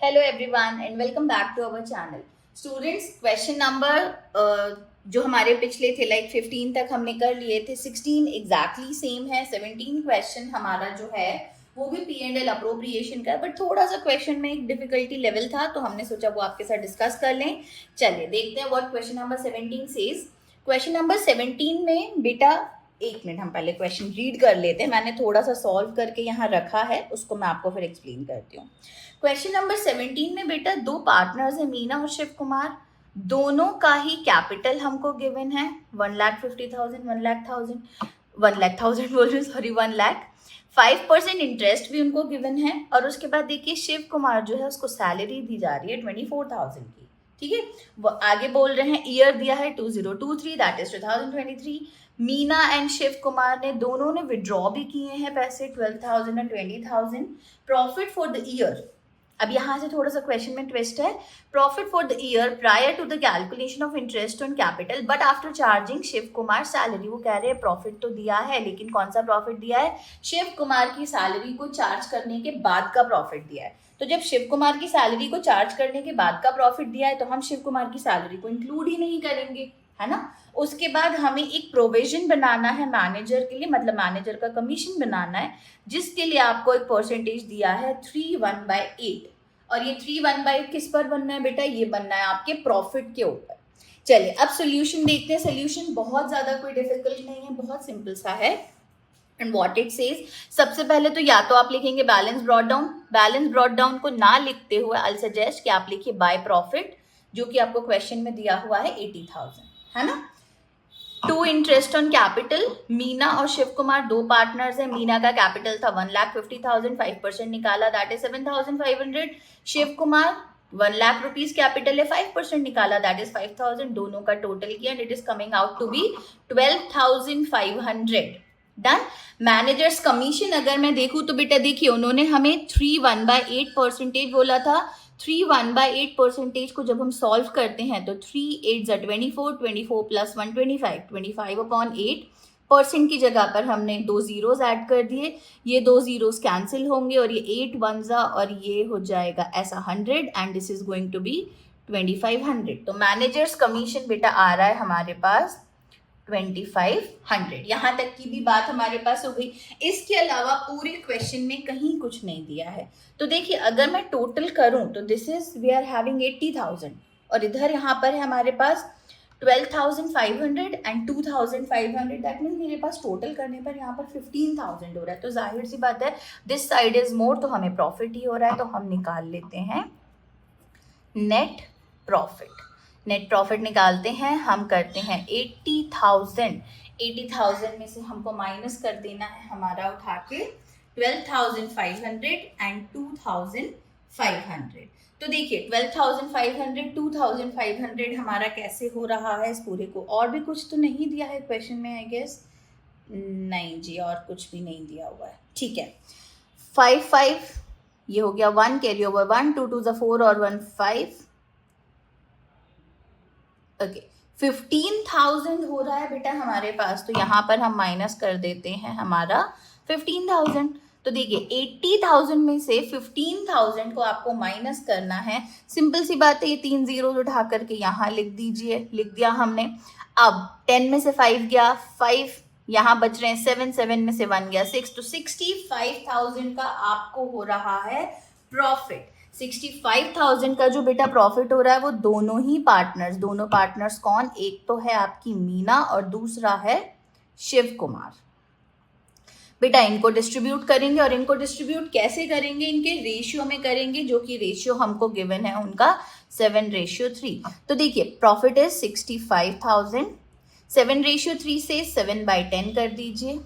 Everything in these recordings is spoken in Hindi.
Hello everyone and welcome back to our channel students. Question number जो हमारे पिछले थे लाइक 15 तक हमने कर लिए थे, 16 एग्जैक्टली सेम है। 17 क्वेश्चन हमारा जो है वो भी P&L अप्रोप्रिएशन का, बट थोड़ा सा क्वेश्चन में एक डिफिकल्टी लेवल था तो हमने सोचा वो आपके साथ डिस्कस कर लें। चलिए देखते हैं what question number 17 says. Question number 17 में बेटा, एक मिनट हम पहले क्वेश्चन रीड कर लेते हैं। मैंने थोड़ा सा सॉल्व करके यहाँ रखा है, उसको मैं आपको फिर एक्सप्लेन करती हूँ। क्वेश्चन नंबर 17 में बेटा दो पार्टनर्स है, मीना और शिव कुमार। दोनों का ही कैपिटल हमको गिवन है 1,50,000, 1,00,000 बोल रही हूँ, सॉरी 1,00,000। 5% इंटरेस्ट भी उनको गिवन है और उसके बाद देखिए शिव कुमार जो है उसको सैलरी दी जा रही है 24,000 की। ठीक है, वो आगे बोल रहे हैं ईयर दिया है 2023, that is 2023। Meena and Shiv Kumar ने दोनों ने विड्रॉ भी किए हैं पैसे 12,000 और 20,000। प्रॉफिट फॉर द ईयर, अब यहाँ से थोड़ा सा क्वेश्चन में ट्विस्ट है। Profit for the year prior to the calculation of interest on capital but after charging Shiv Kumar salary. वो कह रहे हैं प्रॉफिट तो दिया है, लेकिन कौन सा प्रॉफिट दिया है? शिव कुमार की सैलरी को चार्ज करने के बाद का प्रॉफिट दिया है। तो जब शिव कुमार की सैलरी को चार्ज करने के बाद का प्रॉफिट दिया है तो हम शिव कुमार की सैलरी को इंक्लूड ही नहीं करेंगे, है ना। उसके बाद हमें एक प्रोविजन बनाना है मैनेजर के लिए, मतलब मैनेजर का कमीशन बनाना है, जिसके लिए आपको एक परसेंटेज दिया है 3/1/8। और ये 3/1/8 किस पर बनना है बेटा? ये बनना है आपके प्रॉफिट के ऊपर। चलिए अब सोल्यूशन देखते हैं। सोल्यूशन बहुत ज्यादा कोई डिफिकल्ट नहीं है, बहुत सिंपल सा है। एंड व्हाट इट सेज, सबसे पहले तो या तो आप लिखेंगे balance brought down. Balance brought down को ना लिखते हुए आई सजेस्ट कि आप लिखिए बाय प्रॉफिट, जो कि आपको क्वेश्चन में दिया हुआ है 80,000, है ना। To interest on capital, Meena और शिव कुमार दो पार्टनर्स हैं। मीना का कैपिटल था 1,50,000, 5% निकाला that is 7,500। Shiv Kumar 1,00,000 rupees capital है, 5% निकाला दैट इज 5,000। दोनों का टोटल किया and it is coming out to be 12,500। Done. Manager's commission अगर मैं देखूं तो बेटा देखिए उन्होंने हमें 3/1/8 परसेंटेज बोला था। 3/1/8 परसेंटेज को जब हम सॉल्व करते हैं तो 3/8 24, 24 प्लस 125, 25/8 % की जगह पर हमने दो जीरोस ऐड कर दिए। ये दो जीरोस कैंसिल होंगे और ये 8 1 और ये हो जाएगा ऐसा 100 and this is going to be 2,500। तो मैनेजर्स कमीशन बेटा आ रहा है हमारे पास 2,500। यहाँ तक की भी बात हमारे पास हो गई। इसके अलावा पूरे क्वेश्चन में कहीं कुछ नहीं दिया है। तो देखिए अगर मैं टोटल करूं तो this is we are having 80,000 और इधर यहाँ पर है हमारे पास 12,500 एंड 2,500। दैट मीन्स मेरे पास टोटल करने पर यहाँ पर 15,000 हो रहा है। तो जाहिर सी बात है दिस साइड इज मोर, तो हमें प्रॉफिट ही हो रहा है, तो हम निकाल लेते हैं नेट प्रॉफिट। नेट प्रॉफिट निकालते हैं, हम करते हैं 80,000। 80,000 में से हमको माइनस कर देना है हमारा उठा के 12,500 एंड 2,500। तो देखिए 12,500 2,500 हमारा कैसे हो रहा है इस पूरे को। और भी कुछ तो नहीं दिया है क्वेश्चन में आई गेस, नहीं जी और कुछ भी नहीं दिया हुआ है। ठीक है, 5 5 ये हो गया 1 कैरी ओवर 1, 2 2 4 और 1 5। ओके 15,000 हो रहा है बेटा हमारे पास, तो यहाँ पर हम माइनस कर देते हैं हमारा 15,000। तो देखिए 80,000 में से 15,000 को आपको माइनस करना है। सिंपल सी बात है, ये 3 जीरो उठा करके यहाँ लिख दीजिए। लिख दिया हमने। अब 10 में से 5 गया 5, यहाँ बच रहे हैं 7, 7 में से 1 गया 6, तो 65,000 का आपको हो रहा है प्रॉफिट। 65,000 का जो बेटा प्रॉफिट हो रहा है वो दोनों ही पार्टनर्स, दोनों पार्टनर्स कौन? एक तो है आपकी मीना और दूसरा है शिव कुमार। बेटा इनको डिस्ट्रीब्यूट करेंगे और इनको डिस्ट्रीब्यूट कैसे करेंगे? इनके रेशियो में करेंगे, जो कि रेशियो हमको गिवन है उनका 7:3। तो देखिए प्रॉफिट इज 65,000, 7:3 से 7/10 कर दीजिए,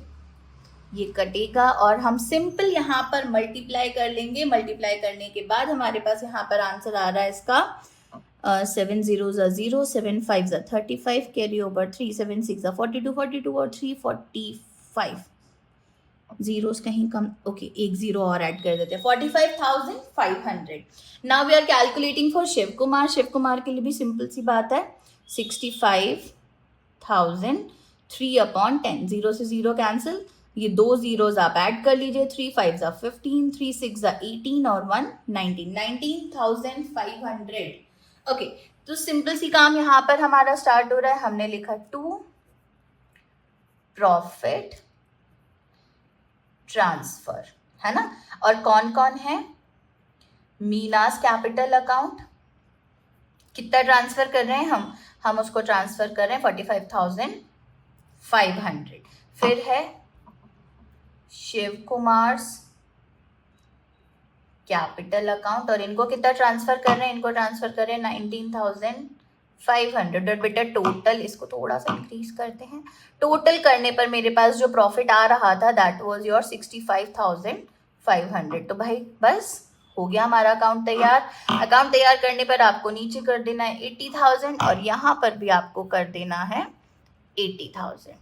ये कटेगा और हम सिंपल यहाँ पर मल्टीप्लाई कर लेंगे। मल्टीप्लाई करने के बाद हमारे पास यहाँ पर आंसर आ रहा है इसका 7 0 0, 7 5 35, कैरी ओवर 3, 7 6 42, 42 और 3 45। जीरोस कहीं कम, ओके एक जीरो और ऐड कर देते हैं 45,500। Now we are calculating for Shiv Kumar. Shiv Kumar के लिए भी सिंपल सी बात है, 65,000 3/10, 0 से 0 कैंसिल, ये 2 जीरोज आप ऐड कर लीजिए, 3 5 जा 15, 3 6 जा 18 और 1 19, 19,500। ओके, तो सिंपल सी काम यहाँ पर हमारा स्टार्ट हो रहा है। हमने लिखा टू प्रॉफिट ट्रांसफर, है ना। और कौन कौन है, मीनास कैपिटल अकाउंट, कितना ट्रांसफर कर रहे हैं हम उसको ट्रांसफर कर रहे हैं 45,500। फिर है शिव कुमार कैपिटल अकाउंट, और इनको कितना ट्रांसफर कर रहे हैं, इनको ट्रांसफर कर रहे हैं 19,500। और बेटा टोटल, इसको थोड़ा सा इंक्रीज करते हैं, टोटल करने पर मेरे पास जो प्रॉफिट आ रहा था दैट वाज योर 65,500। तो भाई बस हो गया हमारा अकाउंट तैयार। अकाउंट तैयार करने पर आपको नीचे कर देना है 80,000 और यहाँ पर भी आपको कर देना है 80,000।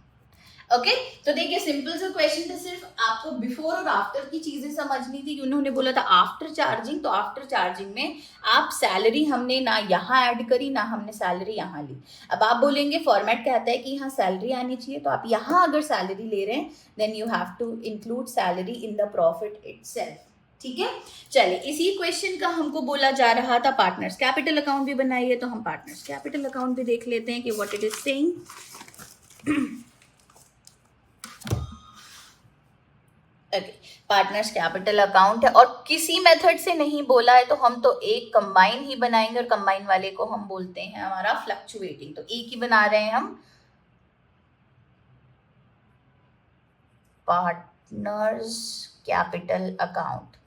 ओके, तो देखिए सिंपल सा क्वेश्चन था, सिर्फ आपको बिफोर और आफ्टर की चीजें समझनी थी। उन्होंने बोला था आफ्टर चार्जिंग, तो आफ्टर चार्जिंग में आप सैलरी हमने ना यहाँ ऐड करी ना हमने सैलरी यहाँ ली। अब आप बोलेंगे फॉर्मेट कहता है कि यहाँ सैलरी आनी चाहिए, तो आप यहाँ अगर सैलरी ले रहे हैं then you have to include salary in the profit itself. ठीक है, चलिए इसी क्वेश्चन का हमको बोला जा रहा था पार्टनर्स कैपिटल अकाउंट भी बनाइए, तो हम पार्टनर्स कैपिटल अकाउंट भी देख लेते हैं कि what it is saying. Partners capital account है और किसी मेथड से नहीं बोला है, तो हम तो एक कंबाइन ही बनाएंगे और कंबाइन वाले को हम बोलते हैं हमारा फ्लक्चुएटिंग। तो एक ही बना रहे हैं हम, पार्टनर्स कैपिटल अकाउंट।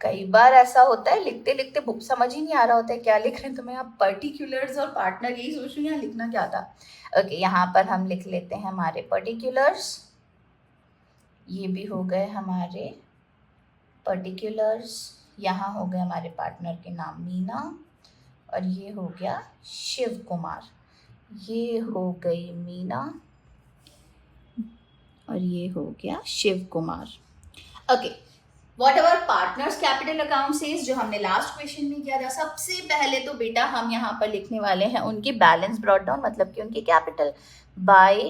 कई बार ऐसा होता है लिखते लिखते बुक समझ ही नहीं आ रहा होता है क्या लिख रहे हैं, तो मैं आप पर्टिकुलर्स और पार्टनर यही सोच रही हूँ यहाँ लिखना क्या था। ओके, यहाँ पर हम लिख लेते हैं हमारे पर्टिकुलर्स, ये भी हो गए हमारे पर्टिकुलर्स, यहाँ हो गए हमारे पार्टनर के नाम मीना, और ये हो गया शिव कुमार, ये हो गई मीना और ये हो गया Shiv Kumar. Okay, whatever partners capital account says, जो हमने लास्ट क्वेश्चन में किया था, सबसे पहले तो बेटा हम यहाँ पर लिखने वाले हैं उनके बैलेंस ब्रॉट डाउन, मतलब कि उनके capital by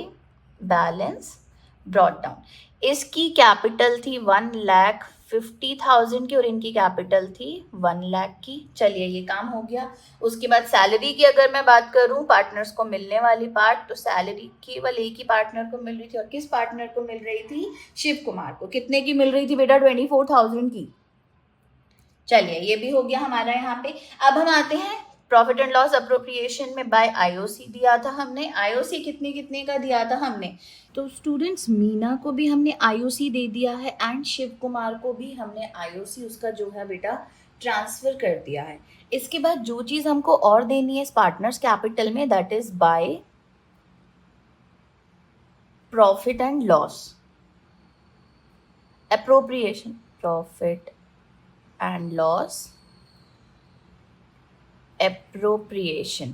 balance brought down. इसकी कैपिटल थी 1,50,000 की और इनकी कैपिटल थी 1 लाख की। चलिए ये काम हो गया। उसके बाद सैलरी की अगर मैं बात करूं, पार्टनर्स को मिलने वाली पार्ट, तो सैलरी केवल एक ही पार्टनर को मिल रही थी, और किस पार्टनर को मिल रही थी, शिव कुमार को। कितने की मिल रही थी बेटा, 24,000 की। चलिए ये भी हो गया हमारा यहाँ पे। अब हम आते हैं प्रॉफिट एंड लॉस अप्रोप्रिएशन में बाय आईओसी दिया था हमने। आईओसी कितने कितने का दिया था हमने, तो स्टूडेंट्स मीना को भी हमने आईओसी दे दिया है एंड शिव कुमार को भी हमने आईओसी उसका जो है बेटा ट्रांसफर कर दिया है। इसके बाद जो चीज हमको और देनी है इस पार्टनर्स कैपिटल में, that is by profit and loss appropriation, profit and loss appropriation,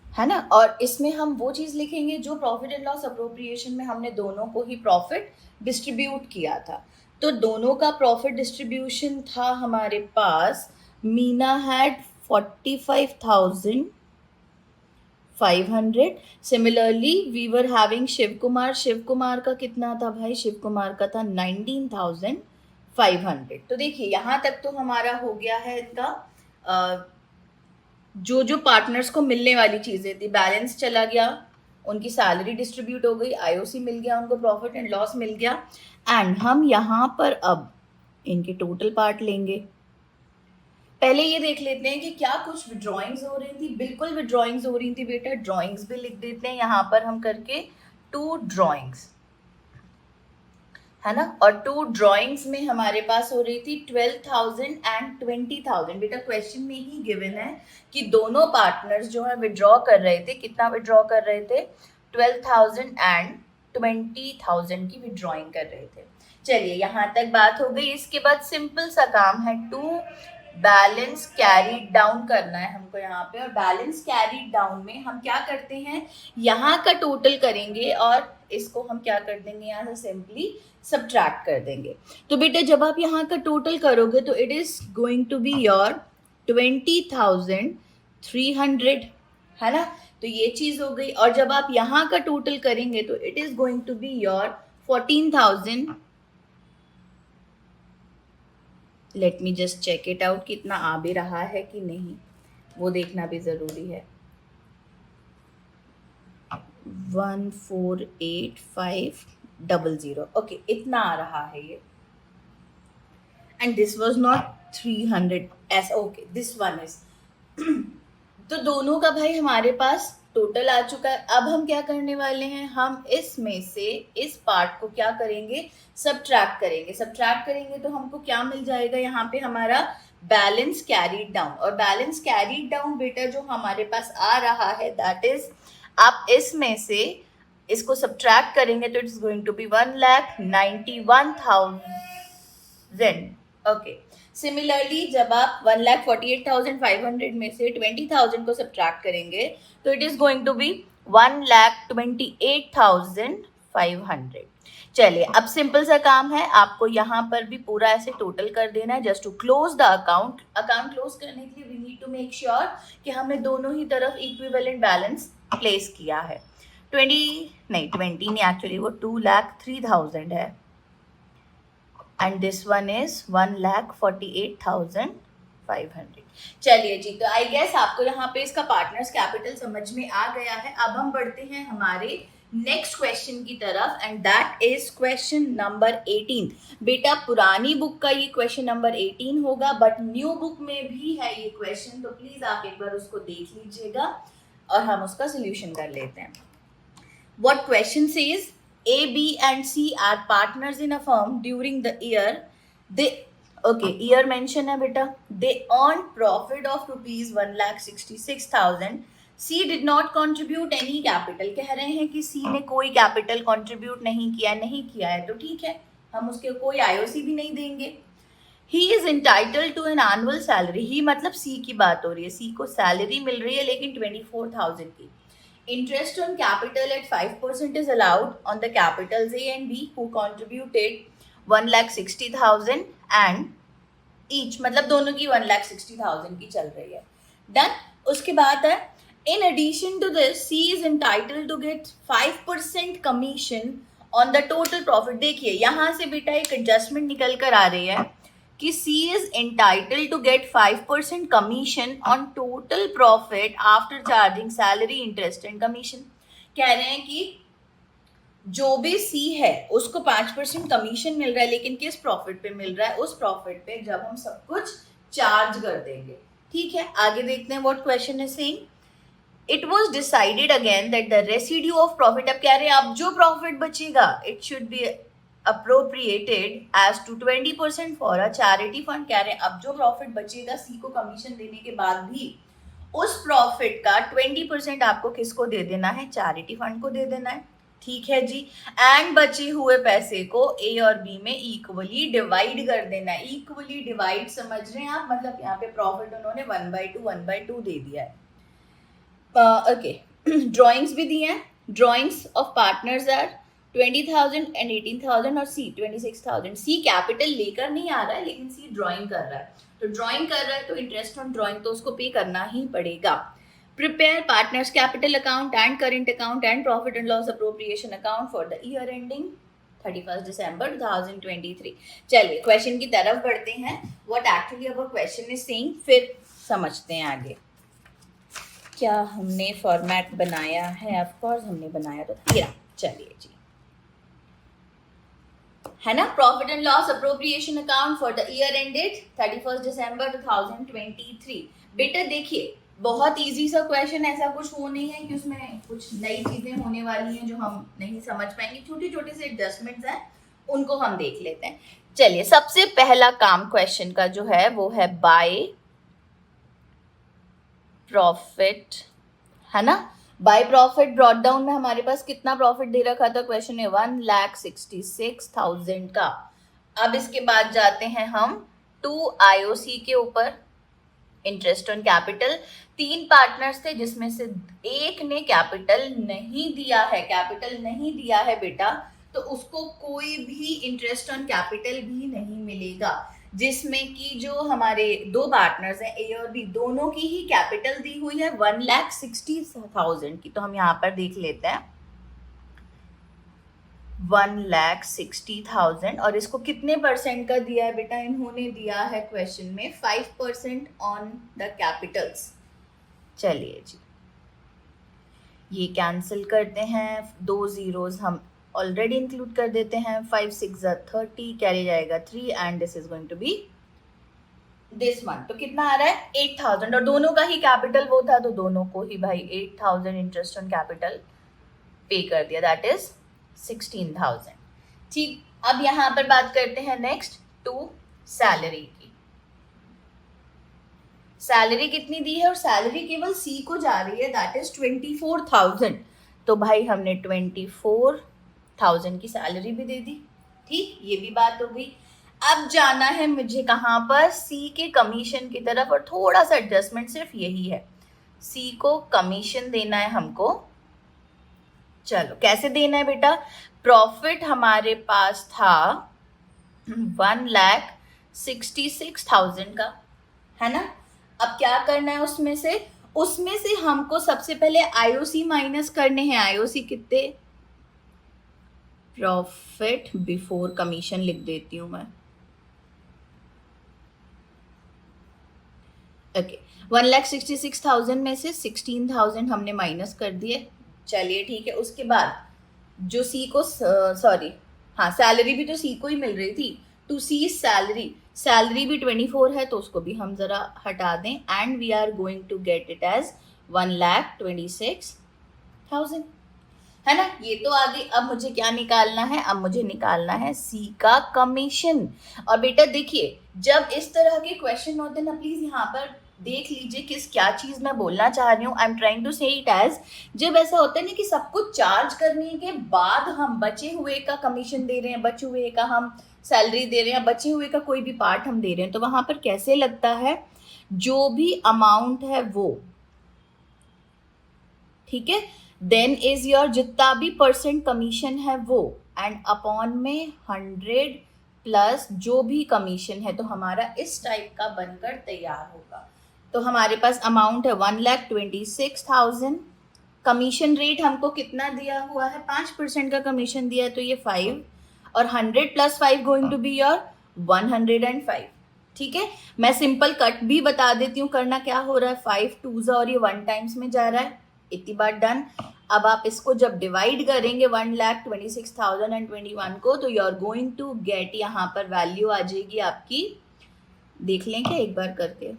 है ना। और इसमें हम वो चीज लिखेंगे जो प्रॉफिट एंड लॉस अप्रोप्रिएशन में हमने दोनों को ही प्रॉफिट डिस्ट्रीब्यूट किया था। तो दोनों का प्रॉफिट डिस्ट्रीब्यूशन था हमारे पास, Meena had 45,500। Similarly we were having Shiv Kumar, Shiv Kumar का कितना था भाई, शिव कुमार का था 19,500। तो देखिए यहाँ तक तो हमारा हो गया है इनका जो जो पार्टनर्स को मिलने वाली चीजें थी, बैलेंस चला गया, उनकी सैलरी डिस्ट्रीब्यूट हो गई, आईओसी मिल गया, उनको प्रॉफिट एंड लॉस मिल गया। एंड हम यहाँ पर अब इनके टोटल पार्ट लेंगे। पहले ये देख लेते हैं कि क्या कुछ विड्रॉइंग्स हो रही थी। बिल्कुल विड्रॉइंग्स हो रही थी बेटा, ड्रॉइंग्स भी लिख देते हैं यहाँ पर हम करके, 2 ड्रॉइंग्स, है ना। और 2 ड्रॉइंग्स में हमारे पास हो रही थी 12,000 एंड 20,000। बेटा क्वेश्चन में ही गिवन है कि दोनों पार्टनर्स जो है विड्रॉ कर रहे थे, कितना विड्रॉ कर रहे थे, 12,000 एंड 20,000 की विड्रॉइंग कर रहे थे। चलिए यहाँ तक बात हो गई। इसके बाद सिंपल सा काम है, टू बैलेंस कैरीड डाउन करना है हमको यहाँ पे। और बैलेंस कैरीड डाउन में हम क्या करते हैं, यहाँ का टोटल करेंगे और इसको हम क्या कर देंगे, यहाँ से सिंपली सब्ट्रैक्ट कर देंगे। तो बेटा जब आप यहाँ का टोटल करोगे तो it is going to be your 20,300, है ना। तो ये चीज हो गई, और जब आप यहाँ का टोटल करेंगे तो it is going to be your 14,000। Let me just check it out कितना आ भी रहा है कि नहीं, वो देखना भी जरूरी है। 148500, ओके, इतना आ रहा है ये। And this was not 300 S, okay this one is तो दोनों का भाई हमारे पास टोटल आ चुका है। अब हम क्या करने वाले हैं, हम इसमें से इस पार्ट को क्या करेंगे, सब्ट्रैक्ट करेंगे। सब्ट्रैक्ट करेंगे तो हमको क्या मिल जाएगा, यहाँ पे हमारा बैलेंस कैरीड डाउन। और बैलेंस कैरीड डाउन बेटा जो हमारे पास आ रहा है दैट इज, आप इसमें से इसको सब्ट्रैक्ट करेंगे तो it's going to be 1,91,000। Okay, similarly जब आप 1,48,500 में से 20,000 को सब्ट्रैक्ट करेंगे तो it is going to be 1,28,500। चलिए, अब सिंपल सा काम है, आपको यहाँ पर भी पूरा ऐसे टोटल कर देना है just to close the account. Account close करने के लिए we need to make sure कि हमने दोनों ही तरफ इक्विवेलेंट बैलेंस प्लेस किया है। 20 नहीं एक्चुअली वो 2,03,000 है एंड दिस वन इज 1,48,500। चलिए जी, तो आई गेस आपको यहाँ पे इसका पार्टनर्स कैपिटल समझ में आ गया है। अब हम बढ़ते हैं हमारे नेक्स्ट क्वेश्चन की तरफ and that is question number 18। बेटा पुरानी बुक का ये क्वेश्चन नंबर 18 होगा, बट न्यू बुक में भी है ये क्वेश्चन, तो प्लीज आप एक बार उसको देख लीजिएगा और हम उसका सोल्यूशन कर लेते हैं। What question says A, B and C are partners in a firm during the year. They, okay, year mention है बेटा, they earned profit of rupees 1,66,000. C did not contribute any capital. कह रहे हैं कि C ने कोई capital contribute नहीं किया है, तो ठीक है, हम उसके कोई IOC भी नहीं देंगे। He is entitled to an annual salary. ही मतलब C की बात हो रही है, C को सैलरी मिल रही है लेकिन 24,000 की। Interest on capital at 5% is allowed on the capitals A and B who contributed 1,60,000 and each, मतलब दोनों की 1,60,000 की चल रही है। डन। उसके बाद है in addition to this C is entitled to get 5% commission on the total profit। देखिए यहाँ से बेटा एक एडजस्टमेंट निकल कर आ रही है कि C is entitled to get 5% commission on total profit after charging salary, interest and commission। कह रहे हैं कि जो भी C है उसको 5% कमीशन मिल रहा है, लेकिन किस प्रॉफिट पे मिल रहा है, उस प्रॉफिट पे जब हम सब कुछ चार्ज कर देंगे। ठीक है, आगे देखते हैं what question is saying. It was decided again that the residue of profit, अब कह रहे हैं अब जो प्रॉफिट बचेगा it should be appropriated as to 20% for a charity fund। कह रहे हैं अब जो प्रॉफिट बचेगा सी को कमीशन देने के बाद भी उस प्रॉफिट का 20% आपको किसको दे देना है, चैरिटी फंड को दे देना है। ठीक है जी, एंड बचे हुए पैसे को ए और बी में इक्वली डिवाइड कर देना है। इक्वली डिवाइड समझ रहे हैं आप, मतलब यहाँ पे प्रॉफिट उन्होंने 1/2 दे दिया है। ओके, ड्रॉइंग्स भी दिए हैं। Drawings of partners are 20,000 and 18,000 और सी 26,000। सी कैपिटल लेकर नहीं आ रहा है लेकिन सी ड्राइंग कर रहा है, तो ड्राइंग कर रहा है तो इंटरेस्ट ऑन ड्राइंग तो उसको पे करना ही पड़ेगा। Prepare partners capital account and current account and profit and loss appropriation account for the year ending 31 दिसंबर 2023। चलिए क्वेश्चन की तरफ बढ़ते हैं, what actually our question is saying, फिर समझते हैं आगे। क्या हमने फॉर्मेट बनाया है? ऑफ कोर्स हमने बनाया तो था। चलिए जी, है ना, profit and loss appropriation account for the year ended 31 दिसंबर 2023। बेटा देखिए बहुत इजी सा क्वेश्चन, ऐसा कुछ वो नहीं है कि उसमें कुछ नई चीजें होने वाली हैं जो हम नहीं समझ पाएंगे। छोटे छोटे से एडजस्टमेंट्स हैं, उनको हम देख लेते हैं। चलिए, सबसे पहला काम क्वेश्चन का जो है वो है बाय प्रॉफिट, है ना। बाय प्रॉफिट ब्रॉट डाउन में हमारे पास कितना प्रॉफिट दे रखा था, क्वेश्चन है 1,66,000 का। अब इसके बाद जाते हैं हम 2 IOC के ऊपर, इंटरेस्ट ऑन कैपिटल। 3 पार्टनर्स थे जिसमें से एक ने कैपिटल नहीं दिया है बेटा, तो उसको कोई भी इंटरेस्ट ऑन कैपिटल भी नहीं मिलेगा। जिसमें कि जो हमारे दो पार्टनर्स हैं ए और बी, दोनों की ही कैपिटल दी हुई है 1,60,000 की। तो हम यहाँ पर देख लेते हैं 1,60,000, और इसको कितने परसेंट का दिया है बेटा? इन्होंने दिया है क्वेश्चन में 5% ऑन द कैपिटल्स। चलिए जी, ये कैंसिल करते हैं, 2 zeros हम ऑलरेडी इंक्लूड कर देते हैं। 5 6 30, कैरी जाएगा 3, and this is going to be this one. तो कितना आ रहा है? 8,000, और दोनों का ही कैपिटल वो था, तो दोनों को ही भाई 8,000 इंटरेस्ट ऑन कैपिटल पे कर दिया, दैट इज 16,000। ठीक, अब यहाँ पर बात करते हैं नेक्स्ट टू सैलरी की। सैलरी कितनी दी है? और सैलरी केवल सी को जा रही है, दैट इज 24,000। तो भाई हमने 24,000 की सैलरी भी दे दी। ठीक, ये भी बात हो गई। अब जाना है मुझे कहाँ पर? सी के कमीशन की तरफ, और थोड़ा सा एडजस्टमेंट सिर्फ यही है, सी को कमीशन देना है हमको। चलो कैसे देना है बेटा? प्रॉफिट हमारे पास था 1,66,000 का, है ना? अब क्या करना है उसमें से हमको सबसे पहले आईओसी माइनस करने हैं। आईओसी कितने? प्रॉफिट बिफोर कमीशन लिख देती हूं मैं। ओके, 1,66,000 में से 16,000 हमने माइनस कर दिए। चलिए ठीक है, उसके बाद जो सी को सॉरी हाँ, सैलरी भी तो सी को ही मिल रही थी, टू सी सैलरी भी 24 है, तो उसको भी हम जरा हटा दें, and we are going to get it as 1,26,000, है ना? ये तो आगे। अब मुझे क्या निकालना है? अब मुझे निकालना है सी का कमीशन। और बेटा देखिए, जब इस तरह के क्वेश्चन होते हैं ना, प्लीज यहाँ पर देख लीजिए क्या चीज मैं बोलना चाह रही हूँ। आई एम ट्राइंग टू से इट एज, जब ऐसा होता है ना कि सब कुछ चार्ज करने के बाद हम बचे हुए का कमीशन दे रहे हैं, बचे हुए का हम सैलरी दे रहे हैं, बचे हुए का कोई भी पार्ट हम दे रहे हैं, तो वहां पर कैसे लगता है? जो भी अमाउंट है वो, ठीक है, देन इज योर जितना भी परसेंट कमीशन है वो, एंड अपॉन में 100 प्लस जो भी कमीशन है, तो हमारा इस टाइप का बनकर तैयार होगा। तो हमारे पास अमाउंट है 1,26,000, कमीशन रेट हमको कितना दिया हुआ है? 5% का कमीशन दिया है, तो ये 5, और 100 plus 5 going to be your 105। ठीक है, मैं सिंपल कट भी बता देती हूँ करना क्या हो रहा है। 5 2s और ये 1 टाइम्स में जा रहा है, इतनी बार डन। अब आप इसको जब डिवाइड करेंगे 1,26,021 को, तो you are going to get, यहाँ पर वैल्यू आ जाएगी आपकी, देख लें क्या एक बार करके,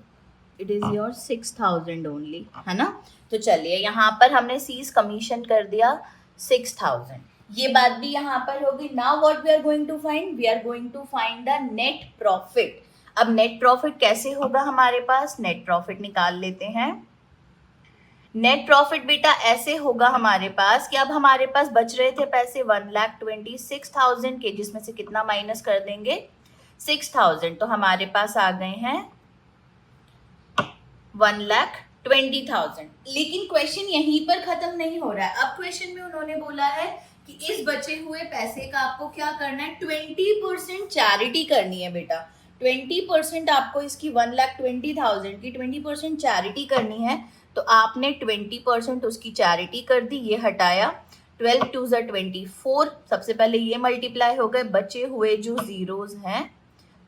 इट इज योर 6,000 ओनली, है ना? तो चलिए यहाँ पर हमने सीज कमीशन कर दिया 6,000, ये बात भी यहाँ पर होगी। Now what we are going to find? We are going to find the net profit. अब नेट प्रॉफिट कैसे होगा हमारे पास? नेट प्रॉफिट निकाल लेते हैं। नेट प्रॉफिट बेटा ऐसे होगा हमारे पास कि अब हमारे पास बच रहे थे पैसे 1,26,000 के, जिसमें से कितना माइनस कर देंगे? 6,000, तो हमारे पास आ गए हैं 1,20,000। लेकिन क्वेश्चन यहीं पर खत्म नहीं हो रहा है। अब क्वेश्चन में उन्होंने बोला है कि इस बचे हुए पैसे का आपको क्या करना है? 20% चैरिटी करनी है बेटा। 20% आपको इसकी 1,20,000 की 20% चैरिटी करनी है, तो आपने 20% उसकी चैरिटी कर दी, ये हटाया। 12 2s 24, सबसे पहले ये मल्टीप्लाई हो गए, बचे हुए जो जीरोस हैं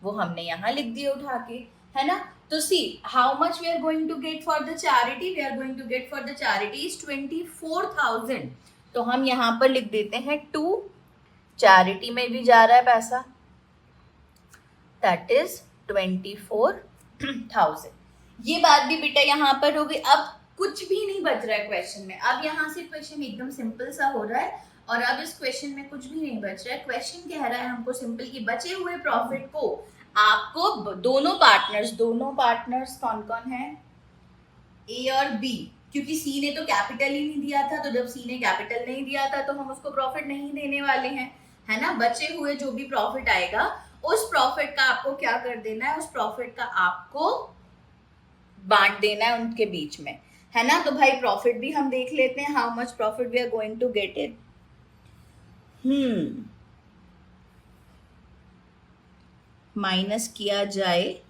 वो हमने यहाँ लिख दिए उठा के, है ना? तो see how much we are going to get for the charity? We are going to get for the charity is 24,000। तो हम यहाँ पर लिख देते हैं 2, चैरिटी में भी जा रहा है पैसा, दैट इज 24,000। ये बात भी बेटा यहाँ पर हो गई। अब कुछ भी नहीं बच रहा है क्वेश्चन में। अब यहाँ से क्वेश्चन एकदम सिंपल सा हो रहा है, और अब इस क्वेश्चन में कुछ भी नहीं बच रहा है। क्वेश्चन कह रहा है हमको सिंपल कि बचे हुए प्रॉफिट को आपको दोनों पार्टनर्स कौन कौन है? ए और बी, क्योंकि सी ने तो कैपिटल ही नहीं दिया था, तो जब सी ने कैपिटल नहीं दिया था तो हम उसको प्रॉफिट नहीं देने वाले हैं, है ना? बचे हुए जो भी प्रॉफिट आएगा, उस प्रॉफिट का आपको क्या कर देना है? उस प्रॉफिट का आपको बांट देना है उनके बीच में, है ना? तो भाई प्रॉफिट भी हम देख लेते हैं, how much profit we are going to get it. Minus किया जाए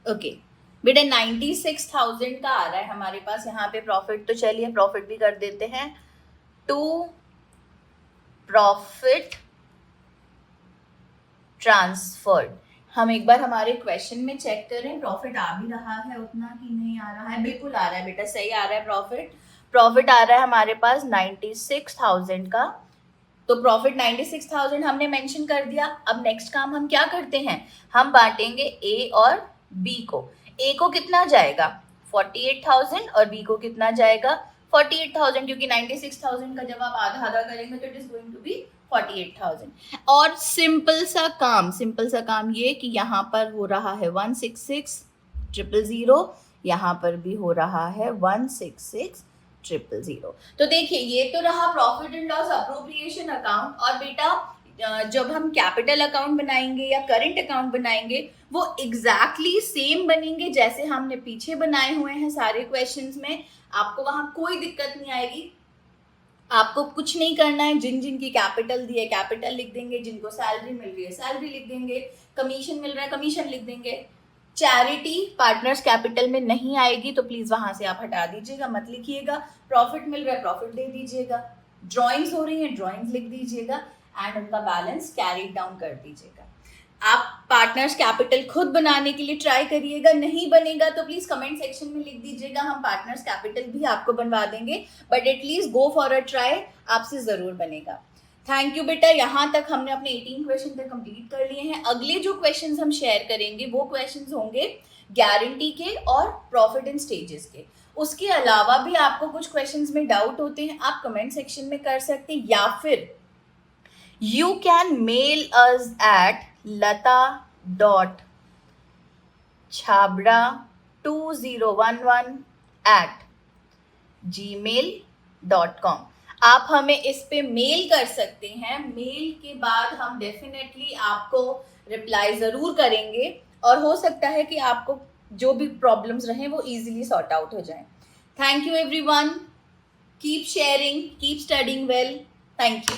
ओके बेटा 96,000 का आ रहा है हमारे पास यहाँ पे प्रॉफिट। तो चलिए प्रॉफिट भी कर देते हैं। To profit transferred. हम एक बार हमारे क्वेश्चन में चेक करें प्रॉफिट आ भी रहा है उतना कि नहीं आ रहा है। बिल्कुल आ रहा है बेटा, सही आ रहा है प्रॉफिट। प्रॉफिट आ रहा है हमारे पास 96,000 का। तो प्रॉफिट 96,000 हमने मेंशन कर दिया। अब नेक्स्ट काम हम क्या करते हैं, हम बांटेंगे ए और बी को। ए को कितना जाएगा 48,000 और बी को कितना जाएगा 48,000, क्योंकि 96,000 का जब आप आधा आधा करेंगे तो it is going to be 48,000। और सिंपल सा काम ये कि यहाँ पर हो रहा है 166,000, यहाँ पर भी हो रहा है 166,000। तो देखिए ये तो रहा profit and loss appropriation account. और बेटा जब हम कैपिटल अकाउंट बनाएंगे या करंट अकाउंट बनाएंगे वो एग्जैक्टली सेम बनेंगे जैसे हमने पीछे बनाए हुए हैं सारे क्वेश्चंस में। आपको वहां कोई दिक्कत नहीं आएगी। आपको कुछ नहीं करना है, जिन जिन की कैपिटल दी है कैपिटल लिख देंगे, जिनको सैलरी मिल रही है सैलरी लिख देंगे, कमीशन मिल रहा है कमीशन लिख देंगे। चैरिटी पार्टनर्स कैपिटल में नहीं आएगी तो प्लीज वहां से आप हटा दीजिएगा, मत लिखिएगा। प्रॉफिट मिल रहा है प्रॉफिट दे दीजिएगा, ड्रॉइंग्स हो रही है ड्रॉइंग्स लिख दीजिएगा एंड उनका बैलेंस कैरी डाउन कर दीजिएगा। आप पार्टनर्स कैपिटल खुद बनाने के लिए ट्राई करिएगा, नहीं बनेगा तो प्लीज कमेंट सेक्शन में लिख दीजिएगा, हम पार्टनर्स कैपिटल भी आपको बनवा देंगे। But at least go for a try, आपसे जरूर बनेगा। थैंक यू बेटा, यहाँ तक हमने अपने 18 क्वेश्चन तक कंप्लीट कर लिए हैं। अगले जो क्वेश्चंस हम शेयर करेंगे वो क्वेश्चंस होंगे गारंटी के और प्रॉफिट इन स्टेजेस के। उसके अलावा भी आपको कुछ क्वेश्चंस में डाउट होते हैं, आप कमेंट सेक्शन में कर सकते हैं, या फिर you can mail us at lata.chabra2011@gmail.com। आप हमें इस पे मेल कर सकते हैं। मेल के बाद हम डेफिनेटली आपको रिप्लाई ज़रूर करेंगे और हो सकता है कि आपको जो भी प्रॉब्लम्स रहें वो इजीली सॉर्ट आउट हो जाएं। Thank you everyone, keep sharing, keep studying well, thank you.